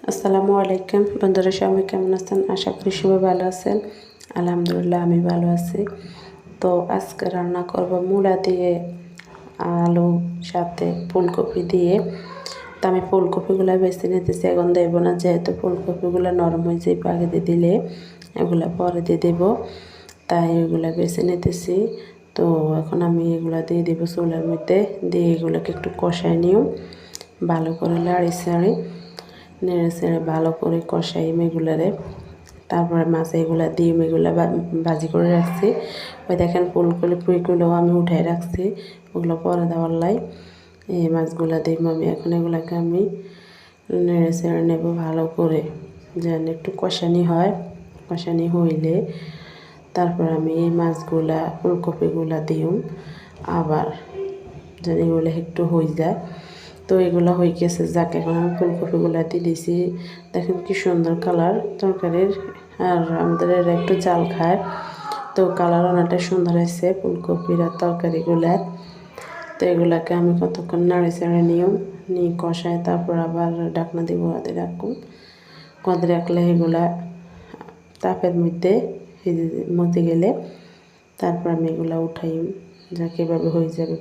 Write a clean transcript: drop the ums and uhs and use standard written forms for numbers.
আসসালামু আলাইকুম বন্ধুরা, সবাই কেমন আছেন? আশা করি সবাই ভালো আছেন। আলহামদুলিল্লাহ আমি ভালো আছি। তো আজকে রান্না করব মূলা দিয়ে আলু সাথে ফুলকপি দিয়ে। তো আমি ফুলকপিগুলো বেছে নিতেছি, এখন দেবো না, যেহেতু ফুলকপিগুলো নরম হয়ে যায়, আগে দিয়ে দিলে এগুলো পরে দিয়ে দেবো, তাই এগুলো বেছে নিতেছি। তো এখন আমি এগুলো দিয়ে দেবো চুলার মধ্যে, দিয়ে এগুলোকে একটু কষাই নিও, ভালো করে লাড়ি ছাড়ি নেড়ে ছেড়ে ভালো করে কষাই মেগুলারে। তারপরে মাছ এগুলা দিয়ে মেগুলা ভাজি করে রাখছি। ওই দেখেন ফুলগুলো আমি উঠাই রাখছি, ওগুলো পরে দেওয়ার লাই। এই মাছগুলো দিব আমি এখন, এগুলাকে আমি নেড়ে ছেড়ে নেব ভালো করে, যেন একটু কষানি হয়। কষানি হইলে তারপর আমি এই মাছগুলা ফুলকপিগুলা দিই, আবার যেন এগুলো একটু হয়ে যায়। তো এগুলো হয়ে গেছে, যাকে এখন আমি ফুলকপিগুলো দিয়ে দিয়েছি। দেখেন কি সুন্দর কালার তরকারির, আর আমাদের এরা একটু জাল খায়, তো কালার অনেকটা সুন্দর হয়েছে ফুলকপির আর তরকারিগুলার। তো এগুলাকে আমি কতক্ষণ নাড়ে চেড়ে নিয়ে কষায়, তারপর আবার ঢাকনা দিয়ে গোড়াতে রাখুন। গোড়াতে রাখলে এগুলা তাপের মধ্যে মতে গেলে তারপর আমি এগুলা উঠাই, যাকে এভাবে হয়ে যাবে।